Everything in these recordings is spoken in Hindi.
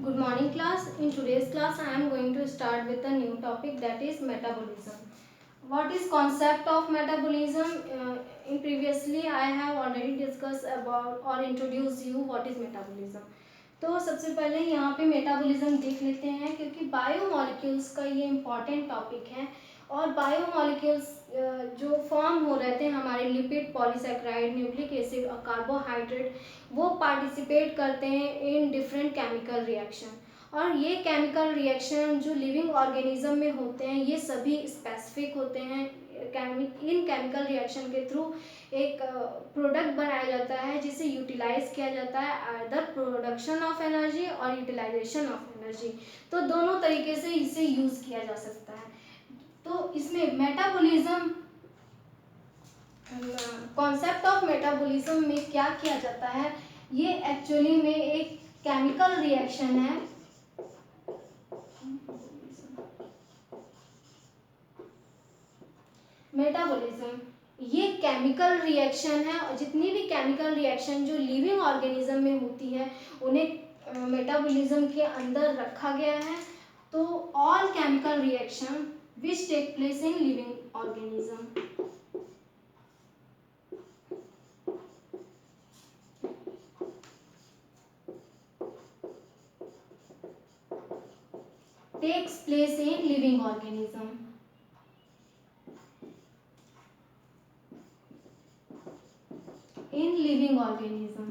Good morning class. In today's class I am going to start with a new topic, that is metabolism. What is concept of metabolism? In previously I have already discussed about or introduced you what is metabolism. तो सबसे पहले यहाँ पे मेटाबॉलिज्म देख लेते हैं, क्योंकि बायोमॉलिक्यूल्स का ये इम्पॉर्टेंट टॉपिक है। और बायोमॉलिक्यूल्स जो फॉर्म हो रहे थे हमारे लिपिड, पॉलीसैकेराइड, न्यूक्लिक एसिड और कार्बोहाइड्रेट, वो पार्टिसिपेट करते हैं इन डिफरेंट केमिकल रिएक्शन। और ये केमिकल रिएक्शन जो लिविंग ऑर्गेनिज्म में होते हैं ये सभी स्पेसिफिक होते हैं। इन केमिकल रिएक्शन के थ्रू एक प्रोडक्ट बनाया जाता है जिसे यूटिलाइज किया जाता है, आइदर प्रोडक्शन ऑफ एनर्जी और यूटिलाइजेशन ऑफ एनर्जी। तो दोनों तरीके से इसे यूज किया जा सकता है। तो इसमें मेटाबॉलिज्म, कॉन्सेप्ट ऑफ मेटाबॉलिज्म में क्या किया जाता है, ये एक्चुअली में एक केमिकल रिएक्शन है। मेटाबॉलिज्म ये केमिकल रिएक्शन है, और जितनी भी केमिकल रिएक्शन जो लिविंग ऑर्गेनिज्म में होती है उन्हें मेटाबॉलिज्म के अंदर रखा गया है। तो all chemical reaction which take place in living organism. takes place in living organism. In living organism,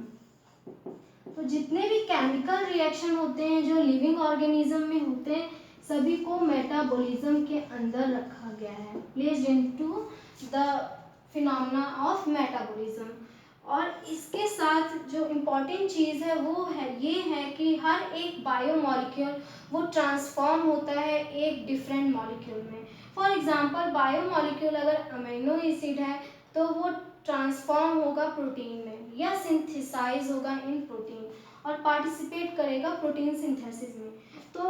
तो जितने भी केमिकल रिएक्शन होते हैं जो लिविंग ऑर्गेनिज्म में होते हैं सभी को मेटाबॉलिज्म के अंदर रखा गया है, placed into the phenomena of metabolism. और इसके साथ जो इम्पॉर्टेंट चीज़ है वो है ये है कि हर एक बायोमॉलिक्यूल वो ट्रांसफॉर्म होता है एक डिफरेंट मॉलिक्यूल में। फॉर एग्जांपल बायोमॉलिक्यूल अगर अमीनो एसिड है तो वो ट्रांसफॉर्म होगा प्रोटीन में या सिंथेसाइज होगा इन प्रोटीन और पार्टिसिपेट करेगा प्रोटीन सिंथेसिस में। तो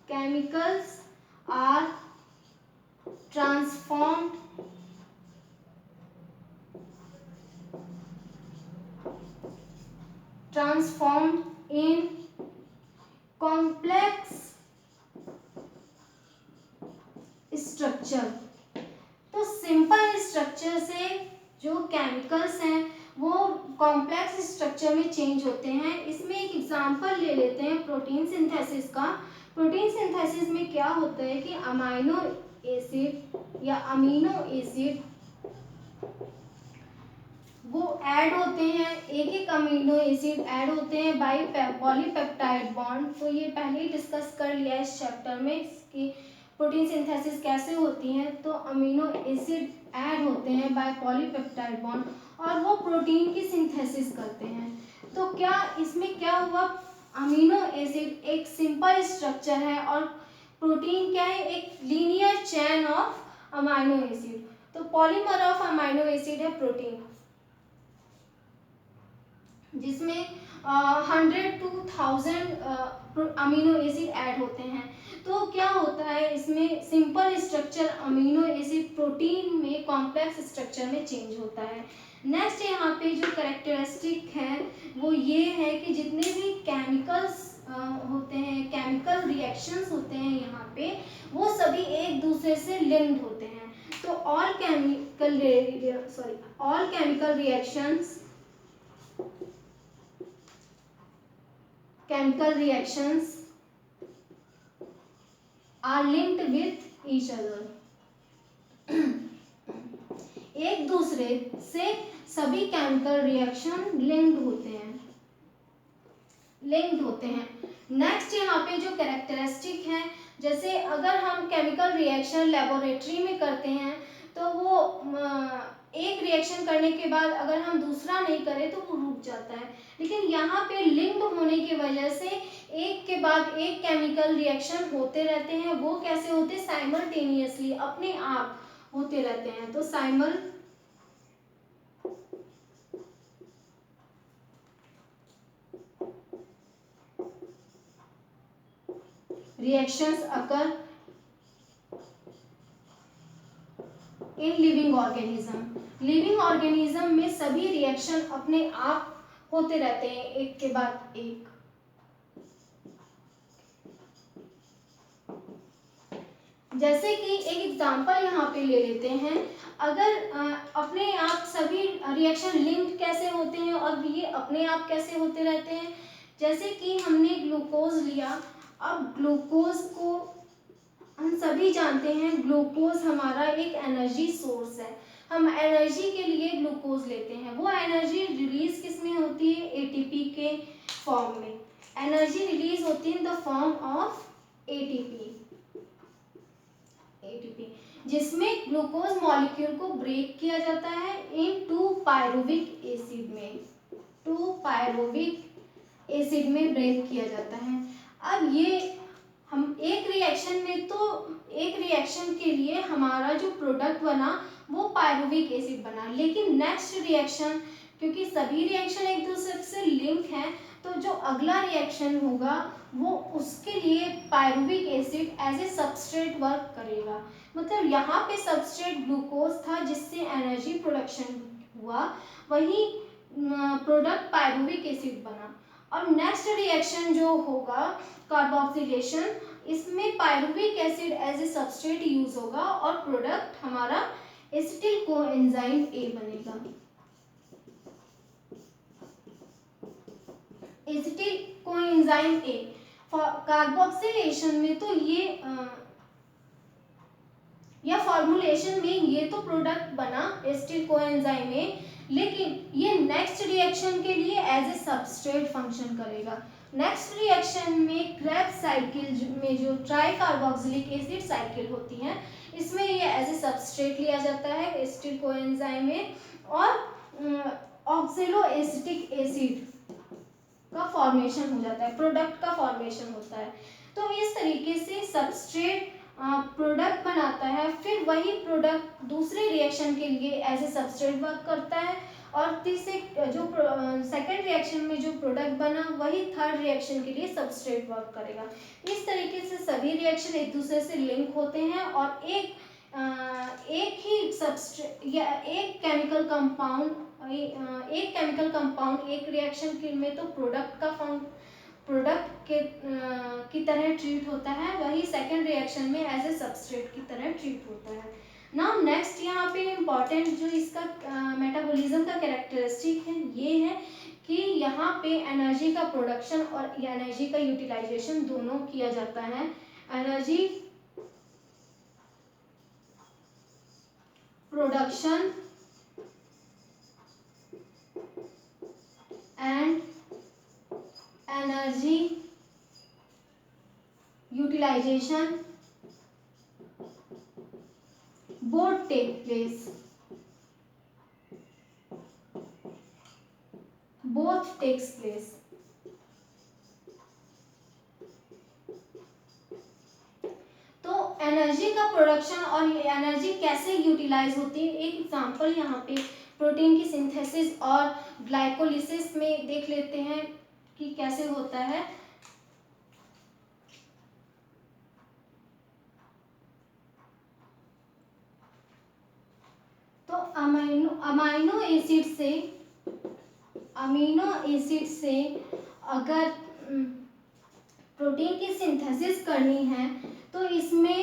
chemicals are transformed in complex structure। तो सिंपल स्ट्रक्चर से जो केमिकल्स हैं वो कॉम्प्लेक्स स्ट्रक्चर में चेंज होते हैं। इसमें एक एग्जांपल ले लेते हैं प्रोटीन सिंथेसिस का। प्रोटीन सिंथेसिस में क्या होता है कि अमीनो एसिड वो ऐड होते हैं, एक एक अमीनो एसिड ऐड होते हैं बाय पॉलीपेप्टाइड बॉन्ड। तो ये पहले ही डिस्कस कर लिया है इस चैप्टर में कि प्रोटीन सिंथेसिस कैसे होती है। तो अमीनो एसिड ऐड होते हैं बाय पॉलीपेप्टाइड बॉन्ड और वो प्रोटीन की सिंथेसिस करते हैं। तो क्या इसमें क्या हुआ, अमीनो एसिड एक सिंपल स्ट्रक्चर है और प्रोटीन क्या है, एक linear chain of amino acid. तो पॉलीमर ऑफ अमीनो एसिड है प्रोटीन, जिसमें 100 to 1000 अमीनो एसिड ऐड होते हैं। तो क्या होता है इसमें simple structure amino acid protein में कॉम्प्लेक्स स्ट्रक्चर में चेंज होता है। नेक्स्ट यहाँ पे जो कैरेक्टरिस्टिक है वो ये है कि जितने भी केमिकल्स होते हैं, केमिकल रिएक्शंस होते हैं यहाँ पे, वो सभी एक दूसरे से लिंक्ड होते हैं। तो all chemical reactions are linked with each other। एक दूसरे से सभी केमिकल रिएक्शन लिंक्ड होते हैं। नेक्स्ट यहाँ पे जो कैरेक्टरिस्टिक है, जैसे अगर हम केमिकल रिएक्शन लेबोरेटरी में करते हैं तो वो एक रिएक्शन करने के बाद अगर हम दूसरा नहीं करें तो वो रुक जाता है। लेकिन यहाँ पे लिंक्ड होने की वजह से एक के बाद एक केमिकल रिएक्शन होते रहते हैं। वो कैसे होते हैं, साइमल्टेनियसली, अपने आप होते रहते हैं। तो reactions occur in living organism। Living organism में सभी रिएक्शन अपने आप होते रहते हैं एक के बाद एक। जैसे कि एक एग्जांपल यहाँ पे ले लेते हैं, अगर अपने आप सभी रिएक्शन लिंक्ड कैसे होते हैं और ये अपने आप कैसे होते रहते हैं। जैसे कि हमने ग्लूकोज लिया, अब ग्लूकोज को हम सभी जानते हैं, ग्लूकोज हमारा एक एनर्जी सोर्स है। हम एनर्जी के लिए ग्लूकोज लेते हैं, वो एनर्जी रिलीज किस में होती है, एटीपी के फॉर्म में। एनर्जी रिलीज होती है in the form of ATP, जिसमें ग्लूकोज मॉलिक्यूल को ब्रेक किया जाता है इन 2 पायरुविक एसिड में, 2 पायरुविक एसिड में ब्रेक किया जाता है। अब ये हम एक रिएक्शन में, तो एक रिएक्शन के लिए हमारा जो प्रोडक्ट बना वो पायरुविक एसिड बना, लेकिन नेक्स्ट रिएक्शन, क्योंकि सभी रिएक्शन एक दूसरे से लिंक हैं, तो जो अगला रिएक्शन होगा वो उसके लिए pyruvic acid as a substrate work करेगा। मतलब यहाँ पे सबस्ट्रेट ग्लूकोज था जिससे एनर्जी प्रोडक्शन हुआ, वही प्रोडक्ट पायरुविक एसिड बना। और नेक्स्ट रिएक्शन जो होगा कार्बोक्सिलेशन, इसमें pyruvic acid as a substrate use होगा और प्रोडक्ट हमारा एसिटिल कोएंजाइम ए बनेगा। एसिटिल कोएंजाइम ए कार्बोक्सिलेशन में तो ये या फॉर्मुलेशन में ये तो प्रोडक्ट बना एसिटिल कोएंजाइम ए, लेकिन ये नेक्स्ट रिएक्शन के लिए एज ए सबस्ट्रेट फंक्शन करेगा। नेक्स्ट रिएक्शन में क्रेब्स साइकिल में जो ट्राई कार्बोक्सिलिक एसिड साइकिल होती है, इसमें ये एज ए सबस्ट्रेट लिया जाता है एसिटिल कोएंजाइम में, और ऑक्सैलोएसिटिक एसिड का फॉर्मेशन हो जाता है, प्रोडक्ट का फॉर्मेशन होता है। तो इस तरीके से सबस्ट्रेट प्रोडक्ट बनाता है, फिर वही प्रोडक्ट दूसरे रिएक्शन के लिए एज ए सबस्ट्रेट वर्क करता है, और तीसरे जो सेकेंड रिएक्शन में जो प्रोडक्ट बना वही थर्ड रिएक्शन के लिए सबस्ट्रेट वर्क करेगा। इस तरीके से सभी रिएक्शन एक दूसरे से लिंक होते हैं, और एक ही सबस्ट्रेट या एक केमिकल कंपाउंड एक रिएक्शन में तो प्रोडक्ट की तरह ट्रीट होता है, वही सेकेंड रिएक्शन में एज ए सबस्ट्रेट की तरह ट्रीट होता है। नाउ नेक्स्ट यहाँ पे इम्पॉर्टेंट जो इसका मेटाबॉलिज्म का कैरेक्टरिस्टिक है, ये है कि यहाँ पे एनर्जी का प्रोडक्शन और एनर्जी का यूटिलाइजेशन दोनों किया जाता है। Energy production and energy utilization both take place, both takes place। तो एनर्जी का प्रोडक्शन और एनर्जी कैसे यूटिलाइज होती है, एक एग्जांपल यहाँ पे प्रोटीन की सिंथेसिस और ग्लाइकोलिसिस में देख लेते हैं कि कैसे होता है। तो अमीनो एसिड से अगर प्रोटीन की सिंथेसिस करनी है तो इसमें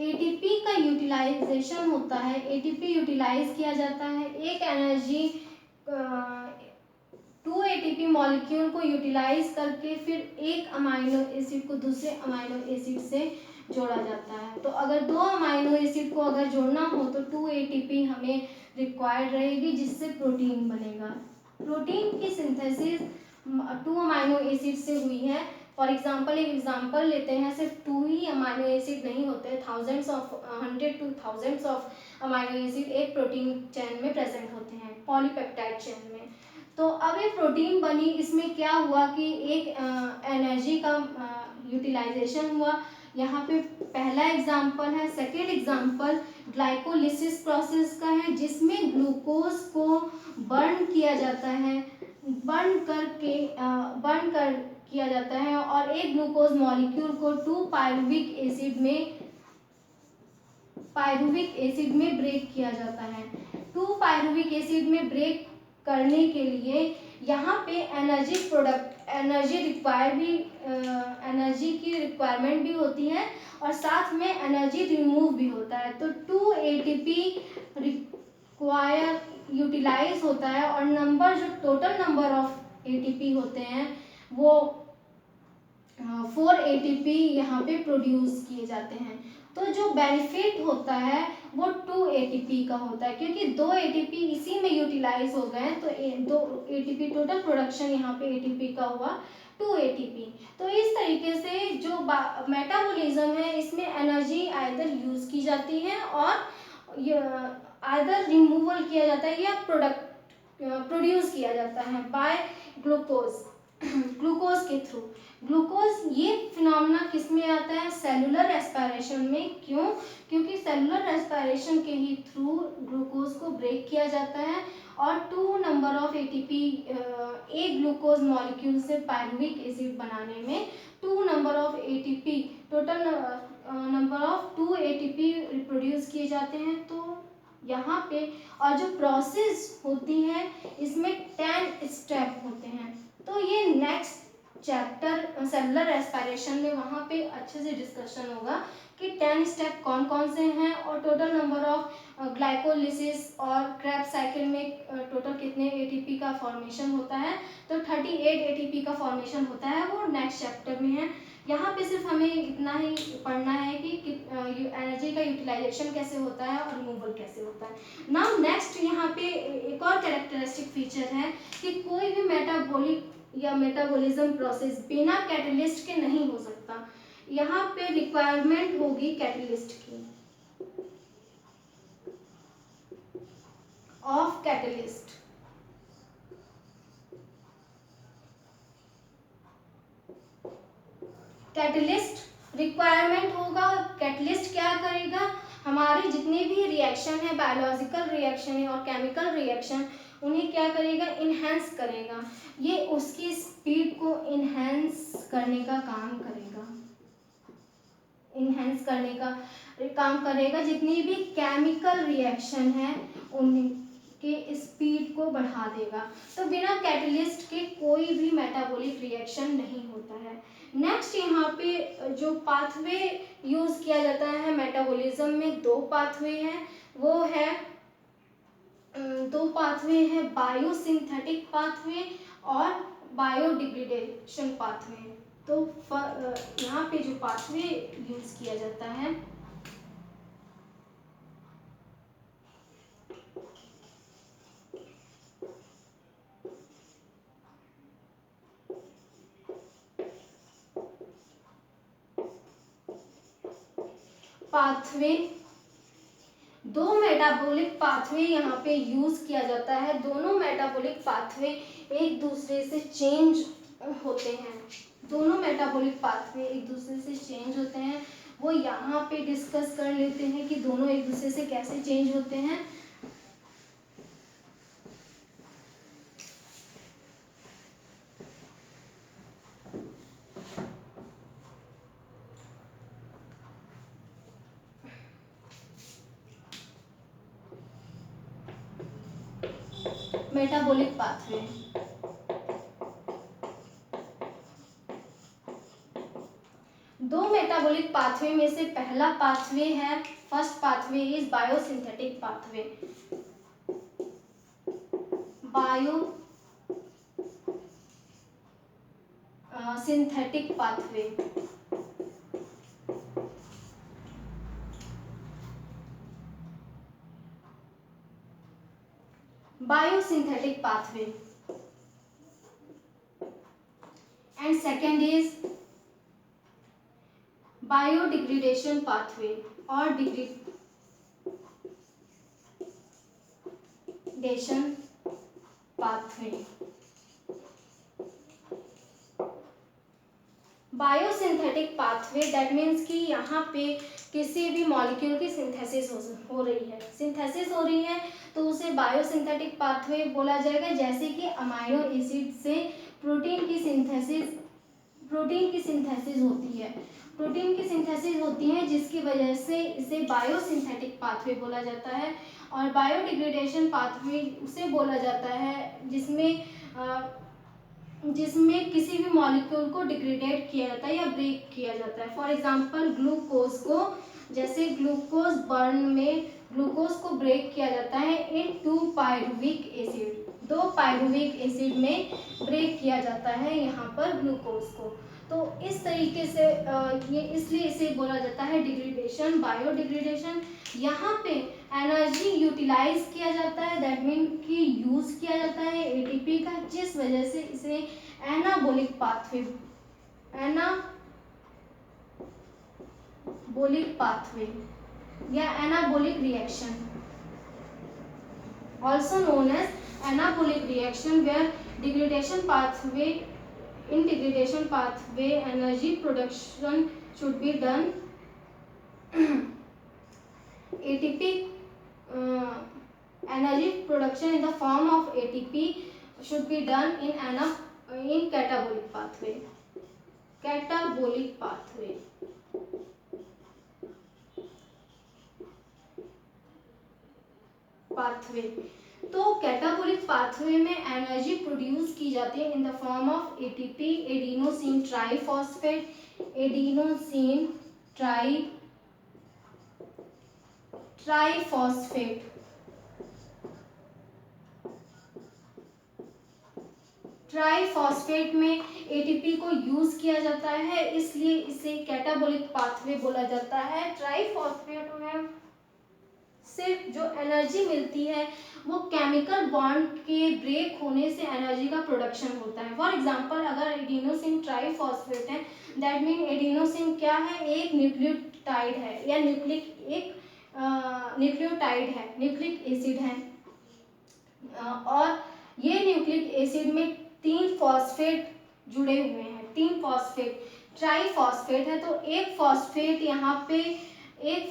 एटीपी का यूटिलाइजेशन होता है, एटीपी यूटिलाइज किया जाता है। एक एनर्जी 2 एटीपी मॉलिक्यूल को यूटिलाइज करके फिर एक अमीनो एसिड को दूसरे अमीनो एसिड से जोड़ा जाता है। तो अगर 2 अमीनो एसिड को अगर जोड़ना हो तो 2 एटीपी हमें रिक्वायर्ड रहेगी, जिससे प्रोटीन बनेगा। प्रोटीन की सिंथेसिस 2 अमीनो एसिड से हुई है। फॉर एग्जाम्पल एक एग्जाम्पल लेते हैं, सिर्फ 2 ही अमीनो एसिड नहीं होते, 100 to 1000 ऑफ अमीनो एसिड एक प्रोटीन चेन में प्रेजेंट होते हैं, पॉलीपेप्टाइड चेन में। तो अब ये प्रोटीन बनी, इसमें क्या हुआ कि एक एनर्जी का यूटिलाइजेशन हुआ। यहाँ पे पहला एग्जाम्पल है। सेकेंड एग्जाम्पल ग्लाइकोलिसिस प्रोसेस का है, जिसमें ग्लूकोज को बर्न किया जाता है, बर्न कर किया जाता है और एक ग्लूकोज मॉलिक्यूल को 2 पायरुविक एसिड में ब्रेक किया जाता है। 2 पायरुविक एसिड में ब्रेक करने के लिए यहाँ पे एनर्जी की रिक्वायरमेंट भी होती है और साथ में एनर्जी रिमूव भी होता है। तो 2 एटीपी रिक्वायर यूटिलाइज होता है और जो टोटल नंबर ऑफ एटीपी होते हैं वो 4 एटीपी यहाँ पे प्रोड्यूस किए जाते हैं। तो जो बेनिफिट होता है वो 2 एटीपी का होता है, क्योंकि 2 एटीपी इसी में यूटिलाइज हो गए, तो 2 एटीपी टोटल प्रोडक्शन यहाँ पे एटीपी का हुआ 2 एटीपी। तो इस तरीके से जो मेटाबॉलिज्म है इसमें एनर्जी आइदर यूज की जाती है और आइदर रिमूवल किया जाता है या प्रोड्यूस किया जाता है बाय ग्लूकोज के थ्रू। ग्लूकोज ये फिनोमेना किस में आता है? सेलुलर रेस्पिरेशन में। क्यों? क्योंकि सेलुलर रेस्पिरेशन के ही थ्रू ग्लूकोज को ब्रेक किया जाता है और 2 नंबर ऑफ एटीपी एक ग्लूकोज मॉलिक्यूल से पायरुविक एसिड बनाने में 2 number of ATP total number of 2 ATP reproduce किए जाते हैं। तो यहाँ पे और जो प्रोसेस होती है इसमें 10 स्टेप होते हैं। तो ये नेक्स्ट चैप्टर सेलुलर रेस्पिरेशन में वहाँ पे अच्छे से डिस्कशन होगा कि 10 स्टेप कौन कौन से हैं और टोटल नंबर ऑफ ग्लाइकोलिसिस और क्रेब्स साइकिल में टोटल कितने एटीपी का फॉर्मेशन होता है। तो 38 एटीपी का फॉर्मेशन होता है, वो नेक्स्ट चैप्टर में है। यहाँ पे सिर्फ हमें इतना ही पढ़ना है कि एनर्जी का यूटिलाइजेशन कैसे होता है और रिमूवल कैसे होता है। नाउ नेक्स्ट यहाँ पे एक और कैरेक्टरिस्टिक फीचर है कि कोई भी मेटाबॉलिक या मेटाबॉलिज्म प्रोसेस बिना कैटलिस्ट के नहीं हो सकता। यहाँ पे रिक्वायरमेंट होगी कैटलिस्ट की, ऑफ कैटलिस्ट। कैटलिस्ट रिक्वायरमेंट होगा। कैटलिस्ट क्या करेगा? हमारे जितने भी रिएक्शन है, बायोलॉजिकल रिएक्शन है और केमिकल रिएक्शन, उन्हें क्या करेगा? इनहेंस करेगा। ये उसकी स्पीड को इनहेंस करने का काम करेगा। इनहेंस करने का काम करेगा। जितनी भी केमिकल रिएक्शन है उनके स्पीड को बढ़ा देगा। तो बिना कैटलिस्ट के कोई भी मेटाबॉलिक रिएक्शन नहीं होता है। नेक्स्ट यहाँ पे जो पाथवे यूज किया जाता है मेटाबॉलिज्म में, 2 पाथवे हैं। वो है 2 पाथवे है, बायोसिंथेटिक पाथवे और बायोडिग्रेडेशन पाथवे। तो यहाँ पे जो पाथवे यूज किया जाता है पाथवे, 2 मेटाबॉलिक पाथवे यहाँ पे यूज किया जाता है। दोनों मेटाबॉलिक पाथवे एक दूसरे से चेंज होते हैं। दोनों मेटाबॉलिक पाथवे एक दूसरे से चेंज होते हैं। वो यहाँ पे डिस्कस कर लेते हैं कि दोनों एक दूसरे से कैसे चेंज होते हैं। मेटाबॉलिक पाथवे, दो मेटाबॉलिक पाथवे में से पहला पाथवे है, first pathway is biosynthetic pathway. Synthetic pathway. Biosynthetic pathway, and second is biodegradation pathway or degradation pathway. Biosynthetic pathway that means कि यहाँ पे किसी भी मॉलिक्यूल की सिंथेसिस हो रही है, सिंथेसिस हो रही है तो उसे बायोसिंथेटिक पाथवे बोला जाएगा। जैसे कि अमाइनो एसिड से प्रोटीन की सिंथेसिस होती है जिसकी वजह से इसे बायोसिंथेटिक पाथवे बोला जाता है। और बायोडिग्रेडेशन पाथवे उसे बोला जाता है जिसमें जिसमें किसी भी मॉलिक्यूल को डिग्रेडेट किया जाता है या ब्रेक किया जाता है। फॉर एग्जांपल ग्लूकोज को, जैसे ग्लूकोज बर्न में ग्लूकोज को ब्रेक किया जाता है इन 2 पायरुविक एसिड, 2 पायरुविक एसिड में ब्रेक किया जाता है यहाँ पर ग्लूकोज को। तो इस तरीके से ये इसलिए इसे बोला जाता है डिग्रेडेशन, बायोडिग्रेडेशन। यहाँ पे एनर्जी यूटिलाइज किया जाता है, दैट मीन कि यूज किया जाता है एटीपी का, जिस वजह से इसे एनाबोलिक पाथवे, एनाबोलिक पाथवे या anabolic reaction, also known as anabolic reaction, where degradation pathway, in degradation pathway energy production should be done ATP, energy production in the form of ATP should be done in catabolic pathway, catabolic pathway। Pathway, तो कैटाबोलिक पाथवे में एनर्जी प्रोड्यूस की जाती है in the form of ATP, adenosine triphosphate, adenosine triphosphate. Triphosphate में एटीपी को यूज किया जाता है, इसलिए इसे कैटाबोलिक पाथवे बोला जाता है। ट्राइफॉस्फेट में सिर्फ जो एनर्जी मिलती है वो केमिकल बॉन्ड के ब्रेक होने से एनर्जी का प्रोडक्शन होता है। फॉर एग्जांपल अगर एडिनोसिन ट्राइफॉस्फेट है, दैट मीन एडिनोसिन क्या है, एक न्यूक्लियोटाइड है या न्यूक्लियोटाइड है, न्यूक्लिक एसिड है, और ये न्यूक्लिक एसिड में 3 फॉस्फेट जुड़े हुए हैं, 3 फॉस्फेट, ट्राइफॉस्फेट है। तो एक फॉस्फेट यहाँ पे एक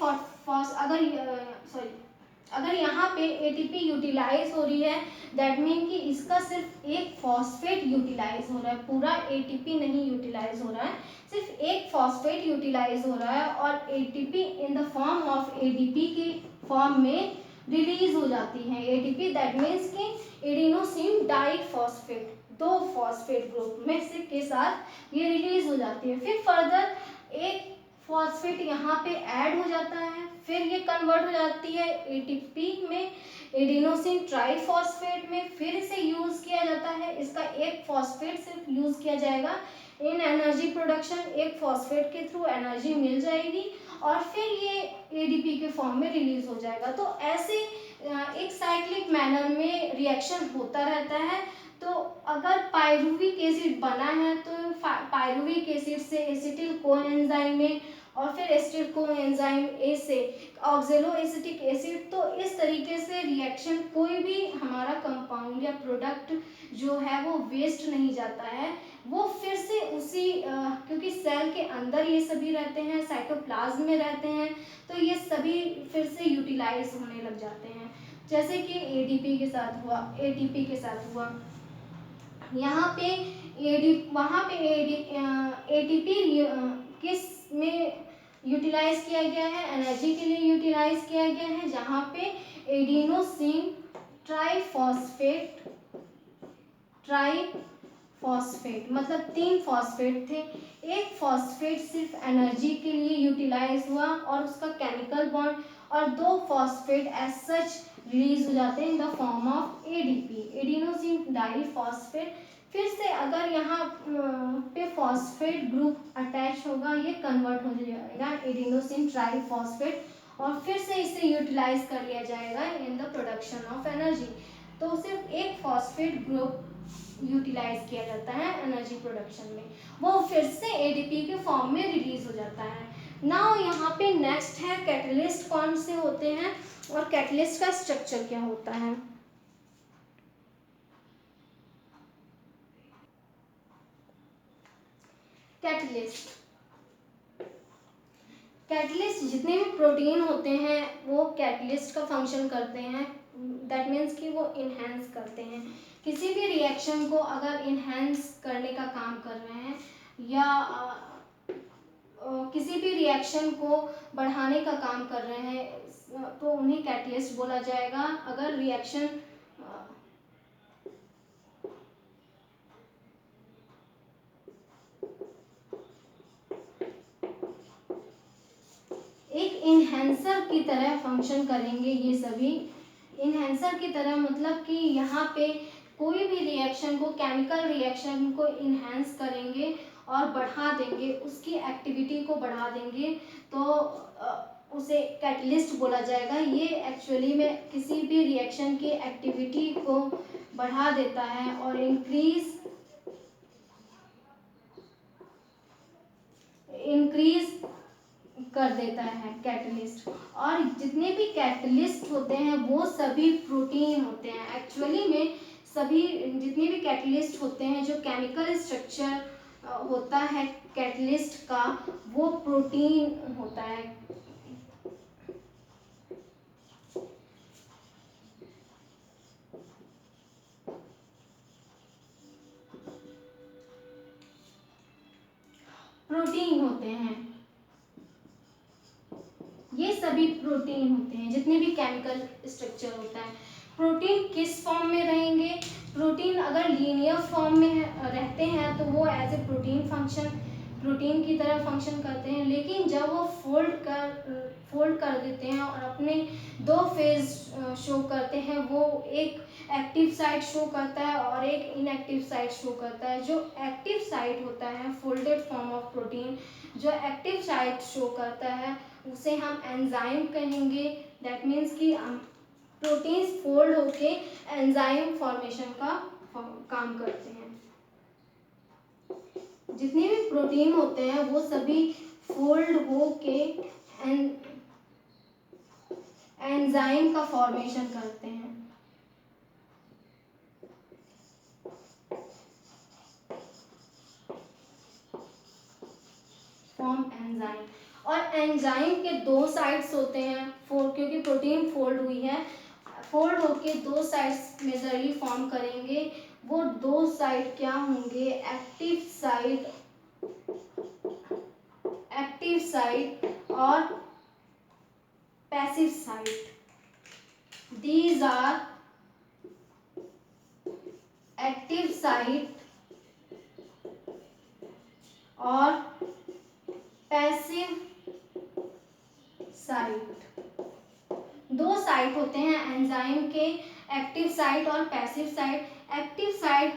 अगर यहाँ पे एटीपी यूटिलाइज हो रही है, दैट मीन कि इसका सिर्फ एक फॉस्फेट यूटिलाइज हो रहा है, पूरा एटीपी नहीं यूटिलाइज हो रहा है, सिर्फ एक फॉस्फेट यूटिलाइज हो रहा है, और ATP in the form of ADP के फॉर्म में रिलीज हो जाती है एटीपी, दैट मीन्स कि एडिनोसिन डाइफॉस्फेट, 2 फॉस्फेट ग्रुप में से के साथ ये रिलीज हो जाती है। फिर फर्दर एक फॉस्फेट यहाँ पे ऐड हो जाता है, फिर ये कन्वर्ट हो जाती है एटीपी में, एडिनोसिन ट्राइफॉस्फेट में, फिर इसे यूज किया जाता है। इसका एक फॉस्फेट सिर्फ यूज किया जाएगा इन एनर्जी प्रोडक्शन, एक फॉस्फेट के थ्रू एनर्जी मिल जाएगी और फिर ये एडीपी के फॉर्म में रिलीज हो जाएगा। तो ऐसे एक साइक्लिक मैनर में रिएक्शन होता रहता है। तो अगर पायरुविक एसिड बना है तो पायरुविक एसिड से एसिटिल कोएंजाइम में, और फिर एसिटिल कोएंजाइम ए से ऑक्जेलो एसिटिक एसिड। तो इस तरीके से रिएक्शन, कोई भी हमारा कंपाउंड या प्रोडक्ट जो है वो वेस्ट नहीं जाता है, वो फिर से उसी क्योंकि सेल के अंदर ये सभी रहते हैं, साइटोप्लाज्म में रहते हैं, तो ये सभी फिर से यूटिलाइज होने लग जाते हैं, जैसे कि एडीपी के साथ हुआ, एटीपी के साथ हुआ। यहाँ पे वहाँ पे एटीपी किस में यूटिलाइज किया गया है, एनर्जी के लिए यूटिलाइज किया गया है, जहाँ पे एडिनोसिन ट्राइफॉस्फेट मतलब 3 फॉस्फेट थे, एक फॉस्फेट सिर्फ एनर्जी के लिए यूटिलाइज हुआ और उसका केमिकल बॉन्ड, और 2 फॉस्फेट एज सच रिलीज हो जाते हैं in the form of ADP, adenosine diphosphate. फिर से अगर यहाँ पे फॉस्फेट ग्रुप अटैच होगा, ये कन्वर्ट हो जाएगा एडिनोसिन ट्राइफॉस्फेट, और फिर से इसे यूटिलाइज कर लिया जाएगा in the production of energy. तो सिर्फ एक फॉस्फेट ग्रुप यूटिलाइज किया जाता है एनर्जी प्रोडक्शन में, वो फिर से एडीपी के फॉर्म में रिलीज हो जाता है। नाउ यहाँ पे नेक्स्ट है कैटलिस्ट कौन से होते हैं और कैटलिस्ट का स्ट्रक्चर क्या होता है। कैटलिस्ट जितने भी प्रोटीन होते हैं वो कैटलिस्ट का फंक्शन करते हैं, दैट मीन्स कि वो इन्हेंस करते हैं किसी भी रिएक्शन को। अगर इन्हेंस करने का काम कर रहे हैं या किसी भी रिएक्शन को बढ़ाने का काम कर रहे हैं तो उन्हें कैटलिस्ट बोला जाएगा। अगर रिएक्शन एक इन्हेंसर की तरह फंक्शन करेंगे। ये सभी इन्हेंसर की तरह मतलब कि यहाँ पे कोई भी रिएक्शन को, केमिकल रिएक्शन को इन्हेंस करेंगे और बढ़ा देंगे, उसकी एक्टिविटी को बढ़ा देंगे, तो उसे कैटलिस्ट बोला जाएगा। ये एक्चुअली में किसी भी रिएक्शन की एक्टिविटी को बढ़ा देता है और इंक्रीज कर देता है कैटलिस्ट। और जितने भी कैटलिस्ट होते हैं वो सभी प्रोटीन होते हैं। एक्चुअली में सभी जितने भी कैटलिस्ट होते हैं, जो केमिकल स्ट्रक्चर होता है कैटलिस्ट का, वो प्रोटीन होता है। प्रोटीन होते हैं, ये सभी प्रोटीन होते हैं जितने भी केमिकल स्ट्रक्चर होता है। प्रोटीन किस फॉर्म में रहेंगे? प्रोटीन अगर लीनियर फॉर्म में रहते हैं तो वो एज ए प्रोटीन की तरह फंक्शन करते हैं। लेकिन जब वो फोल्ड कर देते हैं और अपने दो फेज शो करते हैं, वो एक एक्टिव साइट शो करता है और एक इनएक्टिव साइट शो करता है। जो एक्टिव साइट होता है फोल्डेड फॉर्म ऑफ प्रोटीन, जो एक्टिव साइट शो करता है उसे हम एंजाइम कहेंगे। दैट मीन्स कि प्रोटीन्स फोल्ड होके एंजाइम फॉर्मेशन का काम करते हैं। जितने भी प्रोटीन होते हैं वो सभी फोल्ड होके एंजाइम का फॉर्मेशन करते हैं। Form enzyme. और एंजाइम के दो साइड्स होते हैं, क्योंकि प्रोटीन फोल्ड हुई है, फोल्ड होके दो साइड्स मेजरली फॉर्म करेंगे। वो दो साइड क्या होंगे? एक्टिव साइट और passive site. These are active site और पैसिव साइट। दो साइट होते हैं एंजाइम के, एक्टिव साइट और पैसिव साइट। एक्टिव साइट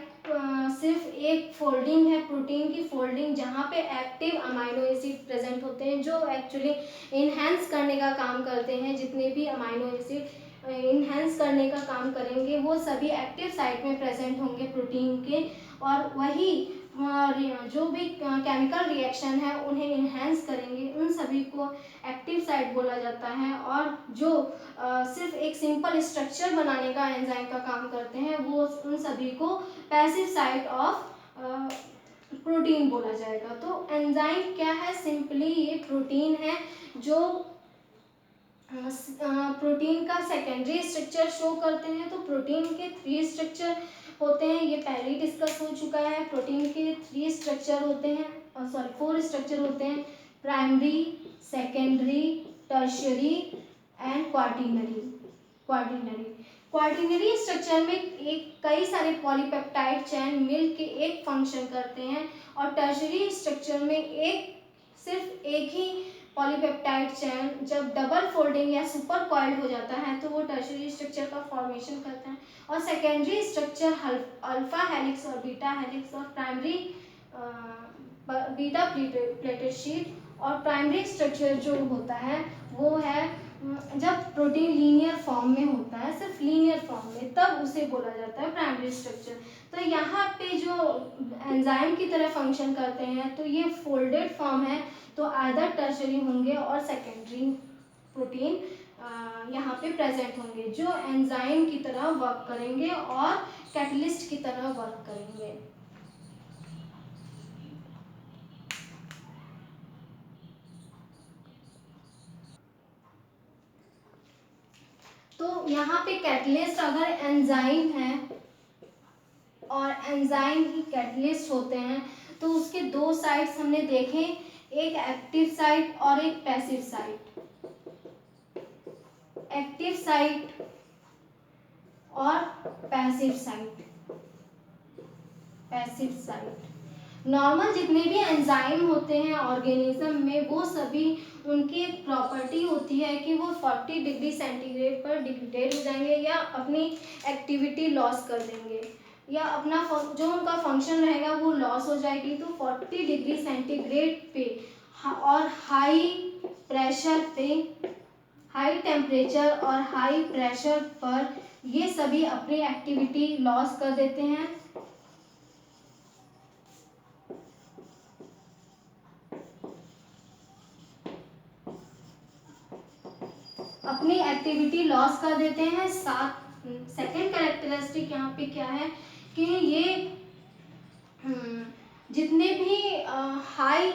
सिर्फ एक फोल्डिंग है, प्रोटीन की फोल्डिंग, जहाँ पे एक्टिव अमाइनो एसिड प्रेजेंट होते हैं जो एक्चुअली इन्हेंस करने का काम करते हैं। जितने भी अमाइनो एसिड इन्हेंस करने का काम करेंगे वो सभी एक्टिव साइट में प्रेजेंट होंगे प्रोटीन के। और वही जो भी केमिकल रिएक्शन है उन्हें इन्हेंस करेंगे, उन सभी को एक्टिव साइट बोला जाता है। और जो सिर्फ एक सिंपल स्ट्रक्चर बनाने का एंजाइम का काम करते हैं वो उन सभी को पैसिव साइट ऑफ प्रोटीन बोला जाएगा। तो एंजाइम क्या है? सिंपली ये प्रोटीन है जो प्रोटीन का सेकेंडरी स्ट्रक्चर शो करते हैं। तो प्रोटीन के 3 स्ट्रक्चर होते हैं, ये पहले ही डिस्कस हो चुका है। प्रोटीन के 3 स्ट्रक्चर होते हैं, 4 स्ट्रक्चर होते हैं: primary, secondary, tertiary and quaternary structure में कई सारे पॉलीपेप्टाइड चेन मिल के एक फंक्शन करते हैं। और टर्शियरी स्ट्रक्चर में सिर्फ एक ही पॉलीपेप्टाइड चेन जब डबल फोल्डिंग या सुपर कॉइल्ड हो जाता है तो वो टर्शियरी स्ट्रक्चर का फॉर्मेशन करता है। और सेकेंडरी स्ट्रक्चर अल्फा हेलिक्स और बीटा हेलिक्स और प्राइमरी बीटा प्लेटेड शीट। और प्राइमरी स्ट्रक्चर जो होता है वो है जब प्रोटीन लीनियर फॉर्म में होता है, सिर्फ लीनियर फॉर्म में, तब उसे बोला जाता है प्राइमरी स्ट्रक्चर। तो यहाँ पे जो एंजाइम की तरह फंक्शन करते हैं तो ये फोल्डेड फॉर्म है, तो आइदर टर्शियरी होंगे और सेकेंडरी प्रोटीन यहाँ पे प्रेजेंट होंगे जो एंजाइम की तरह वर्क करेंगे और कैटलिस्ट की तरह वर्क करेंगे। तो यहाँ पे कैटलिस्ट अगर एंजाइम है और एंजाइम ही कैटलिस्ट होते हैं तो उसके 2 साइड्स हमने देखे, एक एक्टिव साइट और एक पैसिव साइट। एक्टिव साइट और पैसिव साइट। नॉर्मल जितने भी एंजाइम होते हैं ऑर्गेनिज्म में, वो सभी उनकी एक प्रॉपर्टी होती है कि वो 40 डिग्री सेंटीग्रेड पर डिग्रेड हो जाएंगे या अपनी एक्टिविटी लॉस कर देंगे, या अपना जो उनका फंक्शन रहेगा वो लॉस हो जाएगी। तो 40 डिग्री सेंटीग्रेड पे और हाई प्रेशर पे, हाई टेम्परेचर और हाई प्रेशर पर ये सभी अपनी एक्टिविटी लॉस कर देते हैं। अपनी एक्टिविटी लॉस कर देते हैं। सेकेंड कैरेक्टरिस्टिक यहाँ पे क्या है कि ये जितने भी हाई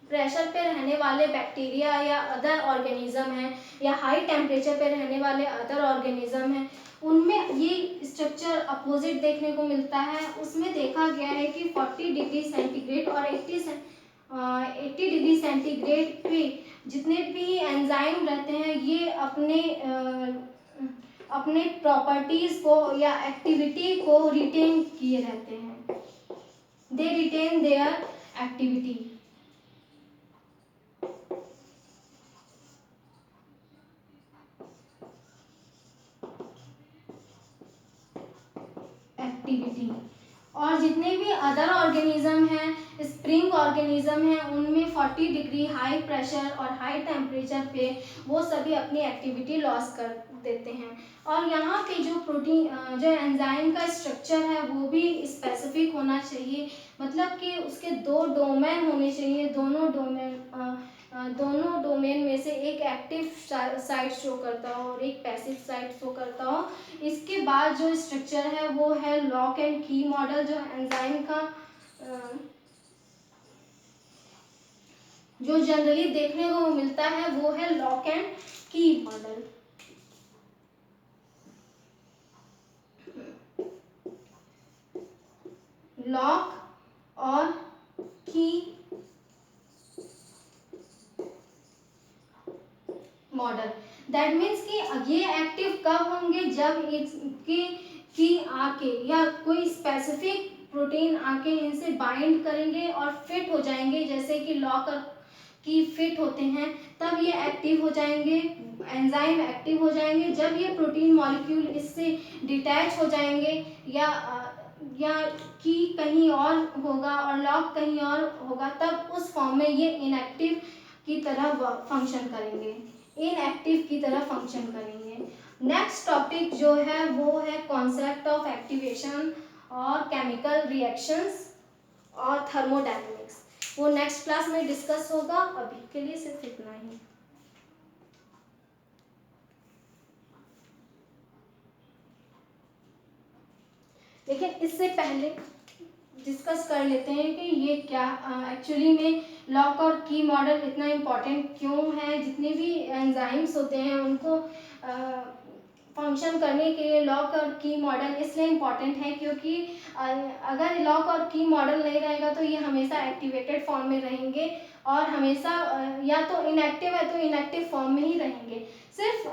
प्रेशर पे रहने वाले बैक्टीरिया या अदर ऑर्गेनिज्म हैं या हाई टेम्परेचर पे रहने वाले अदर ऑर्गेनिज्म हैं, उनमें ये स्ट्रक्चर अपोजिट देखने को मिलता है। उसमें देखा गया है कि 40 डिग्री सेंटीग्रेड और 80 डिग्री सेंटीग्रेड पे जितने भी एंजाइम रहते हैं ये अपने प्रॉपर्टीज को या एक्टिविटी को रिटेन किए रहते हैं। They retain their activity. और जितने भी अदर ऑर्गेनिज्म हैं, स्प्रिंग ऑर्गेनिज्म हैं, उनमें 40 डिग्री हाई प्रेशर और हाई टेम्परेचर पे वो सभी अपनी एक्टिविटी लॉस कर देते हैं। और यहाँ पे जो प्रोटीन जो एंजाइम का स्ट्रक्चर है वो भी स्पेसिफिक होना चाहिए, मतलब कि उसके 2 डोमेन होने चाहिए। दोनों डोमेन में से एक एक्टिव साइट शो करता हो और एक पैसिव साइट शो करता हो। इसके बाद जो स्ट्रक्चर है वो है लॉक एंड की मॉडल। जो एंजाइम का जो जनरली देखने को मिलता है वो है लॉक एंड की मॉडल। लॉक और की मॉडल, दैट मीन्स कि ये एक्टिव कब होंगे, जब इसकी की आके या कोई स्पेसिफिक प्रोटीन आके इनसे बाइंड करेंगे और फिट हो जाएंगे, जैसे कि लॉक और की फिट होते हैं, तब ये एक्टिव हो जाएंगे, एंजाइम एक्टिव हो जाएंगे। जब ये प्रोटीन मॉलिक्यूल इससे डिटैच हो जाएंगे या की कहीं और होगा और लॉक कहीं और होगा, तब उस फॉर्म में ये इनएक्टिव की तरह फंक्शन करेंगे, इनएक्टिव की तरह फंक्शन करेंगे। नेक्स्ट टॉपिक जो है वो है कॉन्सेप्ट ऑफ एक्टिवेशन और केमिकल रिएक्शंस और थर्मोडायनेमिक्स। वो नेक्स्ट क्लास में डिस्कस होगा। अभी के लिए सिर्फ इतना ही। लेकिन इससे पहले डिस्कस कर लेते हैं कि ये क्या एक्चुअली में लॉक और की मॉडल इतना इम्पोर्टेंट क्यों है। जितने भी एंजाइम्स होते हैं उनको फंक्शन करने के लिए लॉक और की मॉडल इसलिए इम्पॉर्टेंट है क्योंकि अगर लॉक और की मॉडल नहीं रहेगा तो ये हमेशा एक्टिवेटेड फॉर्म में रहेंगे और हमेशा या तो इनएक्टिव है तो इनएक्टिव फॉर्म में ही रहेंगे। सिर्फ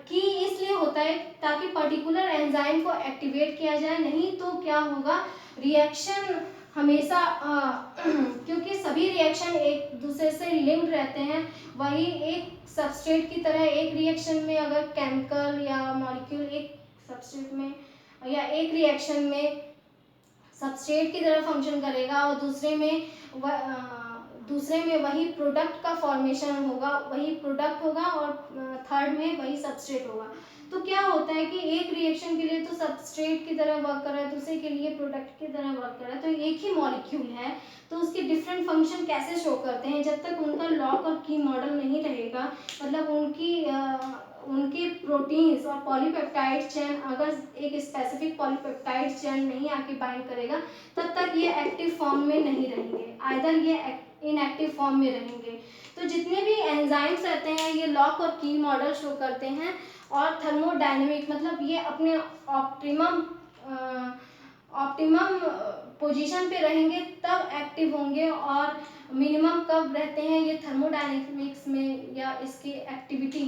की इसलिए होता है ताकि पर्टिकुलर एंजाइम को एक्टिवेट किया जाए, नहीं तो क्या होगा रिएक्शन हमेशा क्योंकि सभी रिएक्शन एक दूसरे से लिंक्ड रहते हैं। वही एक सबस्ट्रेट की तरह एक रिएक्शन में अगर केमिकल या मॉलिक्यूल एक सबस्ट्रेट में या एक रिएक्शन में सबस्ट्रेट की तरह फंक्शन करेगा और दूसरे में वही प्रोडक्ट का फॉर्मेशन होगा, वही प्रोडक्ट होगा और थर्ड में वही सबस्ट्रेट होगा। तो क्या होता है कि एक रिएक्शन के लिए तो सबस्ट्रेट की तरह वर्क कर रहा है, दूसरे के लिए प्रोडक्ट की तरह वर्क कर रहा है, तो एक ही मॉलिक्यूल है तो उसके डिफरेंट फंक्शन कैसे शो करते हैं। जब तक उनका लॉक और की मॉडल नहीं रहेगा, मतलब उनके प्रोटीन्स और पॉलीपेप्टाइड चेन अगर एक स्पेसिफिक पॉलीपेप्टाइड चेन नहीं आके बाइंड करेगा, तब तक ये एक्टिव फॉर्म में नहीं रहेंगे, आइदर ये इनएक्टिव फॉर्म में रहेंगे। तो जितने भी एंजाइम्स रहते हैं ये लॉक और की मॉडल शो करते हैं। और थर्मोडायनेमिक मतलब ये अपने ऑप्टिमम पोजीशन पे रहेंगे तब एक्टिव होंगे, और मिनिमम कब रहते हैं ये थर्मोडायनेमिक्स में या इसकी एक्टिविटी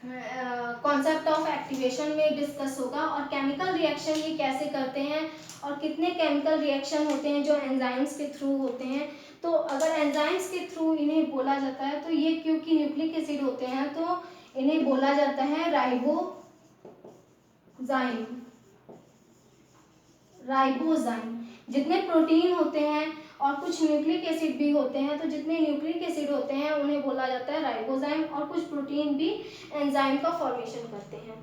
कॉन्सेप्ट ऑफ एक्टिवेशन में डिस्कस होगा, और केमिकल रिएक्शन ये कैसे करते हैं और कितने केमिकल रिएक्शन होते हैं जो एंजाइम्स के थ्रू होते हैं। तो अगर एंजाइम्स के थ्रू इन्हें बोला जाता है, तो ये क्योंकि न्यूक्लिक एसिड होते हैं तो इन्हें बोला जाता है राइबोजाइम। राइबोजाइम जितने प्रोटीन होते हैं और कुछ न्यूक्लिक एसिड भी होते हैं, तो जितने न्यूक्लिक एसिड होते हैं उन्हें बोला जाता है राइबोजाइम, और कुछ प्रोटीन भी एंजाइम का फॉर्मेशन करते हैं।